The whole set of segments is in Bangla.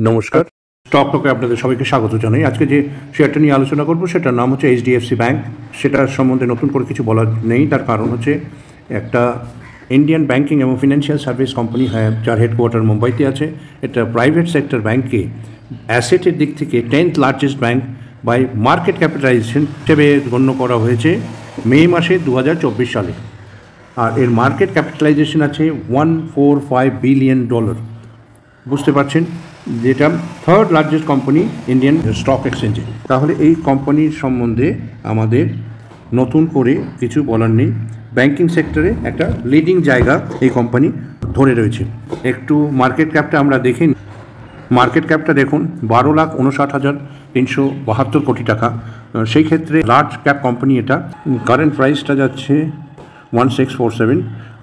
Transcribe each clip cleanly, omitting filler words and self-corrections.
নমস্কার, স্টক টকে আপনাদের সবাইকে স্বাগত জানাই। আজকে যে শেয়ারটা নিয়ে আলোচনা করব সেটার নাম হচ্ছে এইচডিএফসি ব্যাংক। সেটার সম্বন্ধে নতুন করে কিছু বলার নেই, তার কারণ হচ্ছে একটা ইন্ডিয়ান ব্যাংকিং এবং ফিনান্সিয়াল সার্ভিস কোম্পানি, যার হেডকোয়ার্টার মুম্বাইতে আছে। এটা প্রাইভেট সেক্টর ব্যাংককে অ্যাসেটের দিক থেকে 10th largest bank by market capitalization হিসেবে গণ্য করা হয়েছে মে মাসে 2024 সালে। আর এর মার্কেট ক্যাপিটালাইজেশন আছে $145 বিলিয়ন। বুঝতে পারছেন, যেটা third largest company Indian stock এক্সচেঞ্জে। তাহলে এই কোম্পানির সম্বন্ধে আমাদের নতুন করে কিছু বলার নেই। ব্যাংকিং সেক্টরে একটা লিডিং জায়গা এই কোম্পানি ধরে রয়েছে। একটু মার্কেট ক্যাপটা আমরা দেখে নিই। মার্কেট ক্যাপটা দেখুন, 12,59,372 কোটি টাকা। সেই ক্ষেত্রে লার্জ ক্যাপ কোম্পানি এটা। কারেন্ট প্রাইসটা যাচ্ছে 1647,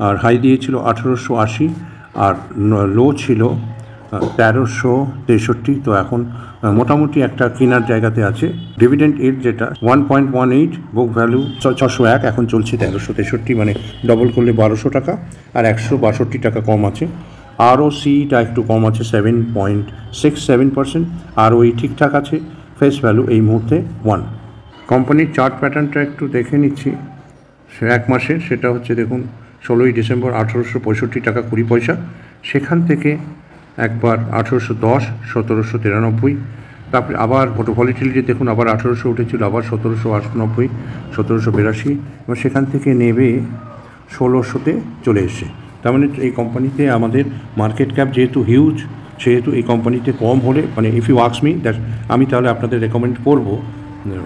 আর হাই দিয়েছিল 1880, আর লো ছিল 1363। তো এখন মোটামুটি একটা কেনার জায়গাতে আছে। ডিভিডেন্ড ইল্ড যেটা 1.18, বুক ভ্যালু 601, এখন চলছে 1363, মানে ডবল করলে 1200 টাকা, আর 162 টাকা কম আছে। ROCটা একটু কম আছে 7.67%, আর ওই ঠিকঠাক আছে। ফেস ভ্যালু এই মুহূর্তে 1। কোম্পানির চার্ট প্যাটার্নটা একটু দেখে নিচ্ছি এক মাসে। সেটা হচ্ছে দেখুন, 16ই ডিসেম্বর 1865 টাকা 20 পয়সা। সেখান থেকে একবার 1810, 1793, তারপরে আবার ভলিটিলিটি দেখুন, আবার 1800 উঠেছিল, আবার 1798, 1782, এবং সেখান থেকে নেবে 1600-তে চলে এসছে। তার মানে এই কোম্পানিতে আমাদের মার্কেট ক্যাপ যেহেতু হিউজ, সেহেতু এই কোম্পানিতে কম হলে, মানে if you ask me that, আমি তাহলে আপনাদের রেকমেন্ড করব।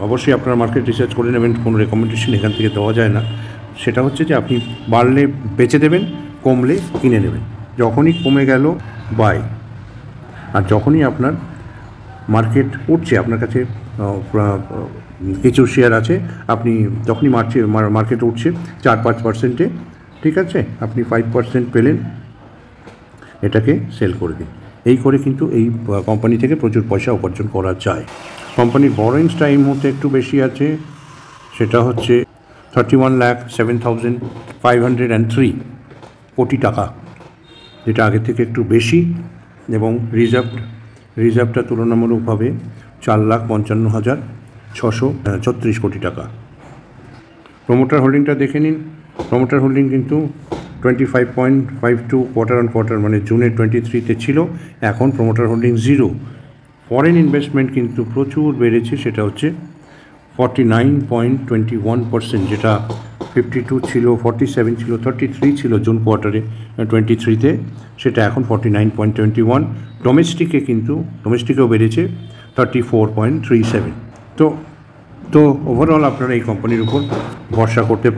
অবশ্যই আপনারা মার্কেট রিসার্চ করে নেবেন, কোনো রেকমেন্ডেশন এখান থেকে দেওয়া যায় না। সেটা হচ্ছে যে আপনি বাড়লে বেচে দেবেন, কমলে কিনে নেবেন। যখনই কমে গেল বাই, আর যখনই আপনার মার্কেট উঠছে, আপনার কাছে কিছু শেয়ার আছে, আপনি যখনই মার্কেট উঠছে 4-5%, ঠিক আছে, আপনি 5% পেলেন, এটাকে সেল করে দিন। এই করে কিন্তু এই কোম্পানি থেকে প্রচুর পয়সা উপার্জন করা যায়। কোম্পানির বরোয়িংসটা এই মুহূর্তে একটু বেশি আছে, সেটা হচ্ছে 31,07,503 কোটি টাকা, যেটা আগে থেকে একটু বেশি। এবং রিজার্ভটা তুলনামূলকভাবে 4,55,636 কোটি টাকা। প্রোমোটার হোল্ডিংটা দেখে নিন। প্রোমোটার হোল্ডিং কিন্তু 25.52 কোয়ার্টার অন কোয়ার্টার, মানে জুনের 23-তে ছিল, এখন প্রোমোটার হোল্ডিং 0। ফরেন ইনভেস্টমেন্ট কিন্তু প্রচুর বেড়েছে, সেটা হচ্ছে 49.21%, যেটা 52 ছিল, 47 ছিল, 33 ছিল জুন কোয়ার্টারে 23-তে, সেটা এখন 49.21। ডোমেস্টিকেও বেড়েছে 34.37। তো ওভারঅল আপনারা এই কোম্পানির উপর ভরসা করতে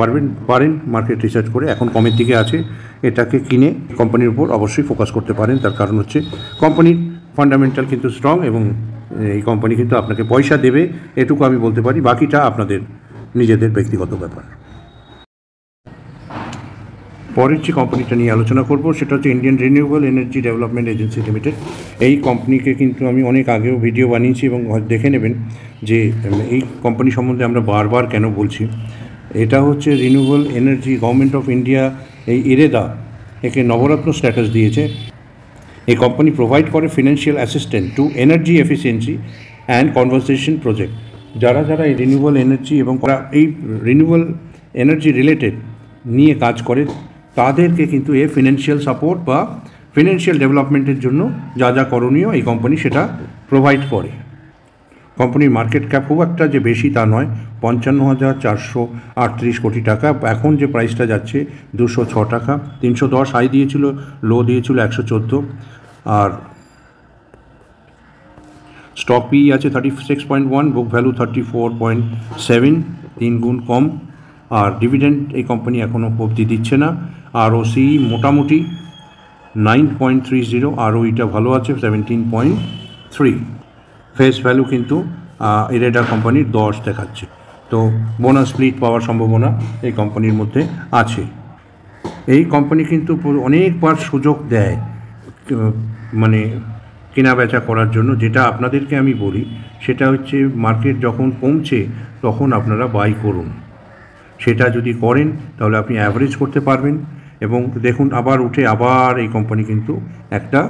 পারেন মার্কেট রিসার্চ করে। এখন কমের দিকে আছে, এটাকে কিনে কোম্পানির উপর অবশ্যই ফোকাস করতে পারেন। তার কারণ হচ্ছে কোম্পানির ফান্ডামেন্টাল কিন্তু স্ট্রং, এবং এই কোম্পানি কিন্তু আপনাকে পয়সা দেবে, এটুকু আমি বলতে পারি। বাকিটা আপনাদের নিজেদের ব্যক্তিগত ব্যাপার। পরের যে কোম্পানিটা নিয়ে আলোচনা করব সেটা হচ্ছে Indian renewable energy development agency limited. এই কোম্পানিকে কিন্তু আমি অনেক আগেও ভিডিও বানিয়েছি, এবং দেখে নেবেন যে এই কোম্পানি সম্বন্ধে আমরা বারবার কেন বলছি। এটা হচ্ছে renewable energy, government of India এই ইরেদা একে নবরত্ন স্ট্যাটাস দিয়েছে। এই কোম্পানি প্রোভাইড করে financial assistant two energy efficiency and conversation project. যারা এই রিনিউয়েবল এনার্জি এবং এই রিনিউয়েবল এনার্জি রিলেটেড নিয়ে কাজ করে, তাদেরকে কিন্তু ফিনান্সিয়াল সাপোর্ট বা ফিনান্সিয়াল ডেভেলপমেন্টের জন্য যা করণীয় এই কোম্পানি সেটা প্রোভাইড করে। কোম্পানির মার্কেট ক্যাপ খুব একটা যে বেশি তা নয়, 55,438 কোটি টাকা। এখন যে প্রাইসটা যাচ্ছে 206 টাকা, 310 হাই দিয়েছিল, লো দিয়েছিল 114, আর স্টক পি আছে 36.1, বুক ভ্যালু 34.7, 3 গুণ কম। আর ডিভিডেন্ড এই কোম্পানি এখনও অবধি দিচ্ছে না। ROC মোটামুটি 9.30, ROEটা ভালো আছে 17.3। ফেস ভ্যালু কিন্তু ইরেডা কোম্পানির 10 দেখাচ্ছে। তো বোনাস স্প্লিট পাওয়ার সম্ভাবনা এই কোম্পানির মধ্যে আছে। এই কোম্পানি কিন্তু অনেকবার সুযোগ দেয় মানে কেনা বেচা করার জন্য। যেটা আপনাদেরকে আমি বলি সেটা হচ্ছে, মার্কেট যখন কমছে তখন আপনারা বাই করুন। সেটা যদি করেন তাহলে আপনি অ্যাভারেজ করতে পারবেন। এবং দেখুন, আবার উঠে আবার এই কোম্পানি কিন্তু একটা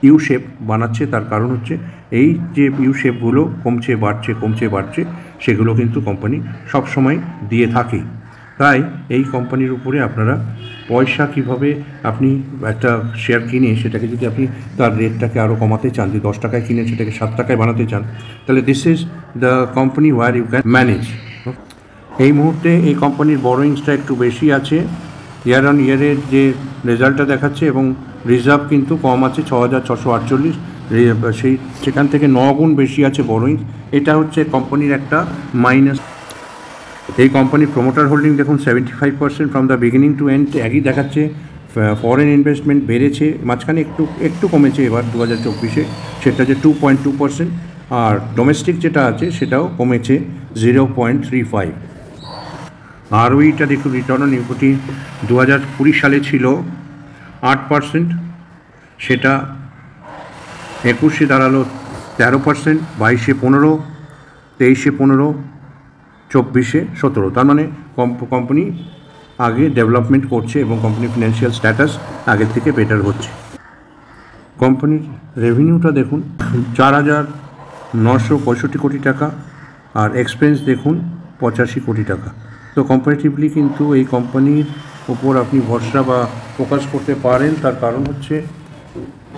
ইউ শেপ বানাচ্ছে, তার কারণ হচ্ছে এই যে ইউ শেপগুলো কমছে বাড়ছে সেগুলো কিন্তু কোম্পানি সবসময় দিয়ে থাকে। তাই এই কোম্পানির উপরে আপনারা পয়সা কীভাবে আপনি একটা শেয়ার কিনে সেটাকে যদি আপনি তার রেটটাকে আরও কমাতে চান, যে 10 টাকায় কিনে সেটাকে 7 টাকায় বানাতে চান, তাহলে this is the company where you can manage. এই মুহূর্তে এই কোম্পানির বরোয়িংসটা একটু বেশি আছে, ইয়ার অন ইয়ারের যে রেজাল্টটা দেখাচ্ছে, এবং রিজার্ভ কিন্তু কম আছে 6,648, সেখান থেকে 9 গুণ বেশি আছে বরোয়িংস। এটা হচ্ছে কোম্পানির একটা মাইনাস। এই কোম্পানির প্রমোটার হোল্ডিং দেখুন 75% from the beginning to end একই দেখাচ্ছে। ফরেন ইনভেস্টমেন্ট বেড়েছে, মাঝখানে একটু কমেছে এবার 2024-এ, সেটা যে 2.2%, আর ডোমেস্টিক যেটা আছে সেটাও কমেছে 0.35। আরওইটা দেখুন, রিটার্ন অন ইকুইটি 2020 সালে ছিল 8%, সেটা 21-এ দাঁড়ালো 13%, 22-এ 15%, 23-এ 15%, 24-এ 17%। তার মানে কোম্পানি আগে ডেভেলপমেন্ট করছে এবং কোম্পানির ফিনান্সিয়াল স্ট্যাটাস আগের থেকে বেটার হচ্ছে। কোম্পানির রেভিনিউটা দেখুন 4,965 কোটি টাকা, আর এক্সপেন্স দেখুন 85 কোটি টাকা। তো কম্পারেটিভলি কিন্তু এই কোম্পানির ওপর আপনি ভরসা বা ফোকাস করতে পারেন, তার কারণ হচ্ছে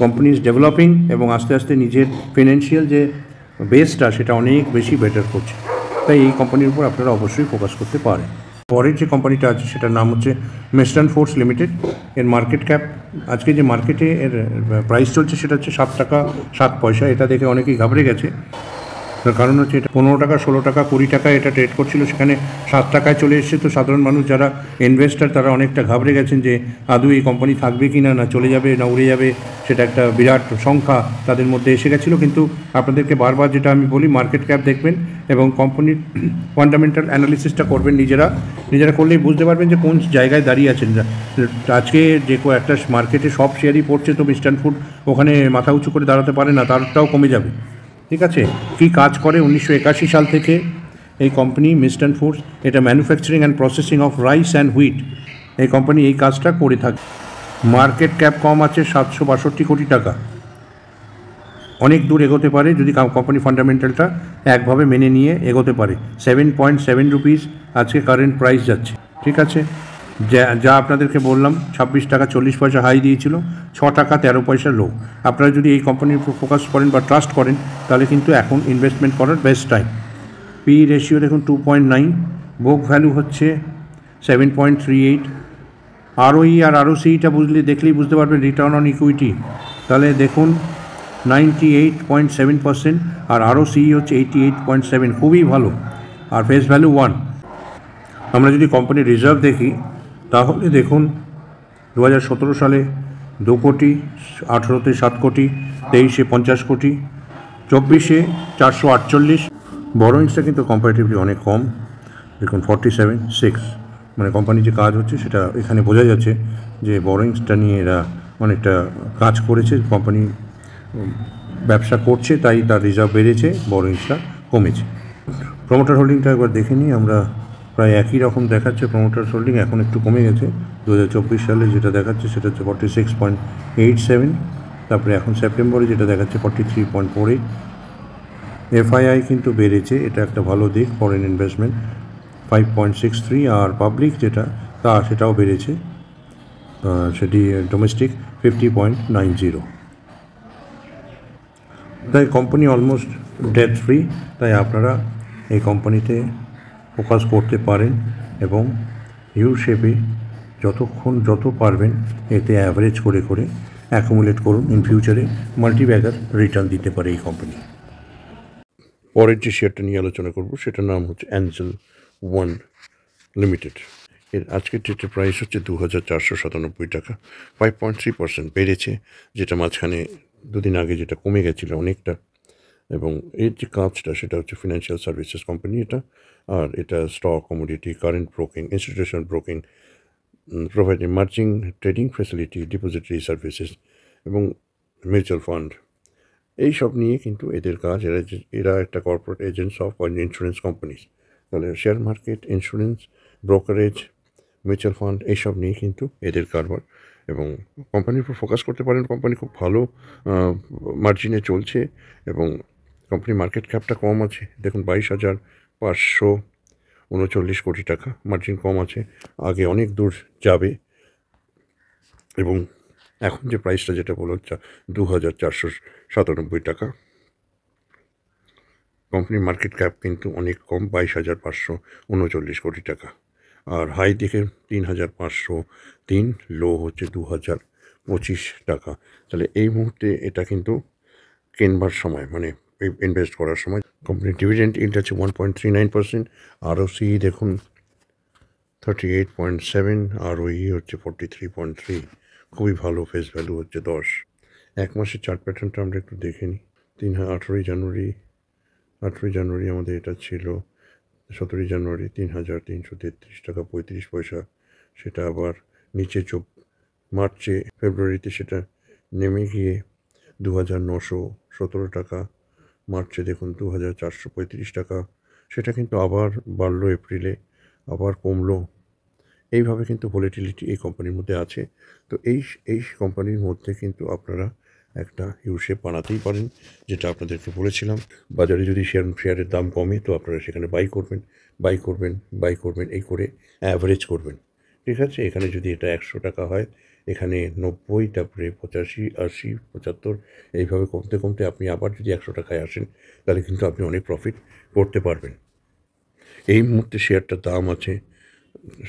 কোম্পানি ইজ ডেভেলপিং এবং আস্তে আস্তে নিজের ফিনান্সিয়াল যে বেসটা সেটা অনেক বেশি বেটার করছে। তাই এই কোম্পানির উপর আপনারা অবশ্যই ফোকাস করতে পারেন। পরের যে কোম্পানিটা আছে সেটার নাম হচ্ছে মেস্টার্ন ফোর্স লিমিটেড। এর মার্কেট ক্যাপ, আজকে যে মার্কেটে এর প্রাইস চলছে সেটা হচ্ছে 7 টাকা 7 পয়সা। এটা দেখে অনেকেই ঘাবড়ে গেছে, তার কারণ হচ্ছে এটা 15 টাকা 16 টাকা 20 টাকায় এটা ট্রেড করছিল, সেখানে 7 টাকায় চলে এসেছে। তো সাধারণ মানুষ যারা ইনভেস্টার তারা অনেকটা ঘাবড়ে গেছেন যে আদৌ এই কোম্পানি থাকবে কি না চলে যাবে না উড়ে যাবে, সেটা একটা বিরাট সংখ্যা তাদের মধ্যে এসে গেছিলো। কিন্তু আপনাদেরকে বারবার যেটা আমি বলি, মার্কেট ক্যাপ দেখবেন এবং কোম্পানির ফান্ডামেন্টাল অ্যানালিসিসটা করবেন। নিজেরা করলেই বুঝতে পারবেন যে কোন জায়গায় দাঁড়িয়ে আছেন। আজকে যে একটা মার্কেটে সব শেয়ারই পড়ছে, তো ইস্টার্ন ফুড ওখানে মাথা উঁচু করে দাঁড়াতে পারে না, তারটাও কমে যাবে। ঠিক আছে, কী কাজ করে 1981 সাল থেকে এই কোম্পানি ইস্টার্ন ফুডস, এটা manufacturing and processing of rice and wheat, এই কোম্পানি এই কাজটা করে থাকে। মার্কেট ক্যাপ কম আছে 762 কোটি টাকা। অনেক দূর এগোতে পারে যদি কোম্পানি ফান্ডামেন্টালটা একভাবে মেনে নিয়ে এগোতে পারে। 7.7 রুপিস আজকে কারেন্ট প্রাইস যাচ্ছে। ঠিক আছে, যা আপনাদেরকে বললাম 26 টাকা 40 পয়সা হাই দিয়েছিল, 6 টাকা 13 পয়সা লো। আপনারা যদি এই কোম্পানির উপর ফোকাস করেন বা ট্রাস্ট করেন তাহলে কিন্তু এখন ইনভেস্টমেন্ট করার বেস্ট টাইম। পি রেশিও দেখুন 2.9, বুক ভ্যালু হচ্ছে 7.38, আরওই আর আরওসিটা দেখলেই বুঝতে পারবেন রিটার্ন অন ইকুইটি, তাহলে দেখুন 98.7%, আর আরওসি হচ্ছে 88.7, খুবই ভালো। আর ফেস ভ্যালু 1। আমরা যদি কোম্পানির রিজার্ভ দেখি তাহলে দেখুন 2017 সালে 2 কোটি, 18-তে 7 কোটি, 23-এ 50 কোটি, 24-এ 448। বরোইংসটা কিন্তু কম্পারেটিভলি অনেক কম, দেখুন 47.6। মানে কোম্পানির যে কাজ হচ্ছে সেটা এখানে বোঝা যাচ্ছে যে বরোইংসটা নিয়ে এরা অনেকটা কাজ করেছে, কোম্পানি ব্যবসা করছে, তাই তার রিজার্ভ বেড়েছে, বরোইংসটা কমেছে। প্রমোটার হোল্ডিংটা একবার দেখে নিই আমরা, প্রায় একই রকম দেখাচ্ছে প্রমোটার হোল্ডিং, এখন একটু কমে গেছে। 2024 সালে যেটা দেখাচ্ছে সেটা হচ্ছে 46.87, তারপরে এখন সেপ্টেম্বরে যেটা দেখাচ্ছে 43.48। এফআইআই কিন্তু বেড়েছে, এটা একটা ভালো দিক, ফরেন ইনভেস্টমেন্ট 5.63, আর পাবলিক যেটা সেটাও বেড়েছে, সেটি ডোমেস্টিক 50.90। তাই কোম্পানি অলমোস্ট ডেট ফ্রি, তাই আপনারা এই কোম্পানিতে ফোকাস করতে পারেন এবং ইউ শেপে যত পারবেন এতে অ্যাভারেজ করে অ্যাকুমুলেট করুন। ইন ফিউচারে মাল্টিব্যাগার রিটার্ন দিতে পারে এই কোম্পানি। পরের যে শেয়ারটা নিয়ে আলোচনা করব সেটার নাম হচ্ছে অ্যাঞ্জেল ওয়ান লিমিটেড। এর আজকের ডেটের প্রাইস হচ্ছে 2,497 টাকা, 5.3% বেড়েছে, যেটা মাঝখানে দুদিন আগে যেটা কমে গেছিলো অনেকটা। এবং এর যে কাজটা সেটা হচ্ছে ফিনান্সিয়াল সার্ভিসেস কোম্পানি এটা, আর এটা stock, commodity, current broking, institutional broking, provide margin trading facility, depository services এবং মিউচুয়াল ফান্ড, এইসব নিয়ে কিন্তু এদের কাজ। এরা একটা corporate agents of insurance companies. তাহলে share market, insurance, brokerage, mutual fund এইসব নিয়ে কিন্তু এদের কারবার। এবং কোম্পানির উপর ফোকাস করতে পারেন। কোম্পানি খুব ভালো মার্জিনে চলছে এবং কোম্পানির মার্কেট ক্যাপটা কম আছে, দেখুন 22,539 কোটি টাকা, মার্জিন কম আছে, আগে অনেক দূর যাবে। এবং এখন যে প্রাইসটা যেটা বলুন 2,497 টাকা, কোম্পানির মার্কেট ক্যাপ কিন্তু অনেক কম, 22,539 কোটি টাকা। আর হাই দেখে 3,503, লো হচ্ছে 2,025 টাকা। তাহলে এই মুহূর্তে এটা কিন্তু কেনবার সময়, মানে ইনভেস্ট করার সময়। কোম্পানির ডিভিডেন্ড ইল্ড আছে 1.39%, ROCE দেখুন 38.7, ROE হচ্ছে 43.3, খুবই ভালো, ফেস ভ্যালু হচ্ছে 10। এক মাসের চার্ট প্যাটার্নটা আমরা একটু দেখে নিই। 18ই জানুয়ারি আমাদের এটা ছিল, 17ই জানুয়ারি 3,333 টাকা 35 পয়সা, সেটা আবার নিচে মার্চে, ফেব্রুয়ারিতে সেটা নেমে গিয়ে 2,917 টাকা, মার্চে দেখুন 2,435 টাকা, সেটা কিন্তু আবার বাড়লো এপ্রিলে, আবার কমলো। এইভাবে কিন্তু ভলিটিলিটি এই কোম্পানির মধ্যে আছে। তো এই কোম্পানির মধ্যে কিন্তু আপনারা একটা ইউশেপ বানাতেই পারেন, যেটা আপনাদেরকে বলেছিলাম। বাজারে যদি শেয়ারের দাম কমে তো আপনারা সেখানে বাই করবেন, এই করে অ্যাভারেজ করবেন, ঠিক আছে। এখানে যদি এটা 100 টাকা হয়, এখানে 90, তারপরে 85, 80, 75, এইভাবে কমতে কমতে আপনি আবার যদি 100 টাকায় আসেন, তাহলে কিন্তু আপনি অনেক প্রফিট করতে পারবেন। এই মুহূর্তে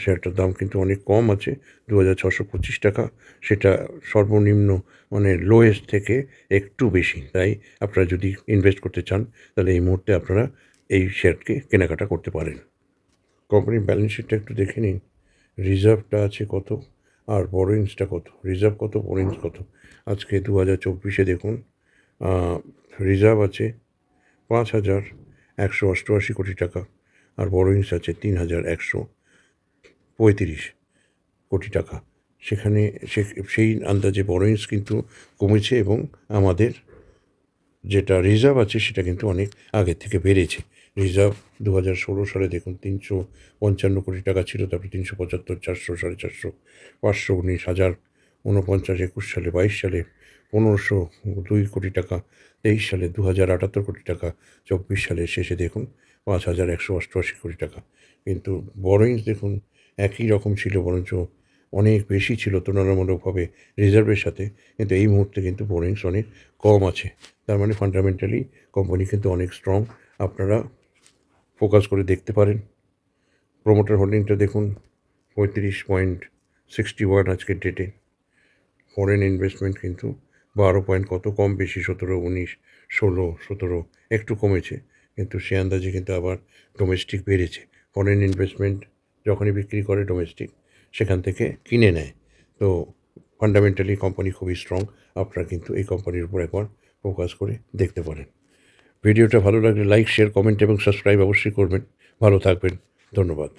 শেয়ারটার দাম কিন্তু অনেক কম আছে, 2,625 টাকা, সেটা সর্বনিম্ন, মানে লোয়েস্ট থেকে একটু বেশি। তাই আপনারা যদি ইনভেস্ট করতে চান, তাহলে এই মুহূর্তে আপনারা এই শেয়ারকে কেনাকাটা করতে পারেন। কোম্পানির ব্যালেন্স শিটটা একটু দেখে নিন, রিজার্ভটা আছে কত আর বরোইংসটা কত, রিজার্ভ কত, বরোইংস কত। আজকে 2024-এ দেখুন, রিজার্ভ আছে 5,188 কোটি টাকা, আর বরোইংস আছে 3,135 কোটি টাকা। সেখানে সেই আন্দাজে বরোইংস কিন্তু কমেছে এবং আমাদের যেটা রিজার্ভ আছে সেটা কিন্তু অনেক আগের থেকে বেড়েছে। রিজার্ভ 2016 সালে দেখুন 355 কোটি টাকা ছিল, তারপরে 375, 400, 450, 519, 1,000, 49, 21 সালে, 22 সালে 1,502 কোটি টাকা, 23 সালে 2,078 কোটি টাকা, 24 সালের শেষে দেখুন 5,188 কোটি টাকা। কিন্তু বরোইংস দেখুন একই রকম ছিল, বরঞ্চ অনেক বেশি ছিল তুলনামূলকভাবে রিজার্ভের সাথে, কিন্তু এই মুহূর্তে কিন্তু বরোইংস অনেক কম আছে। তার মানে ফান্ডামেন্টালি কোম্পানি কিন্তু অনেক স্ট্রং, আপনারা ফোকাস করে দেখতে পারেন। প্রোমোটার হোল্ডিংটা দেখুন 35.61 আজকের ডেটে। ফরেন ইনভেস্টমেন্ট কিন্তু 12 পয়েন্ট কত কম বেশি, 17, 19, 16, 17 একটু কমেছে, কিন্তু সে আন্দাজে কিন্তু আবার ডোমেস্টিক বেড়েছে। ফরেন ইনভেস্টমেন্ট যখনই বিক্রি করে ডোমেস্টিক সেখান থেকে কিনে নেয়। তো ফান্ডামেন্টালি কোম্পানি খুবই স্ট্রং, আপনারা কিন্তু এই কোম্পানির উপর একবার ফোকাস করে দেখতে পারেন। ভিডিওটা ভালো লাগলে লাইক, শেয়ার, কমেন্ট এবং সাবস্ক্রাইব অবশ্যই করবেন। ভালো থাকবেন, ধন্যবাদ।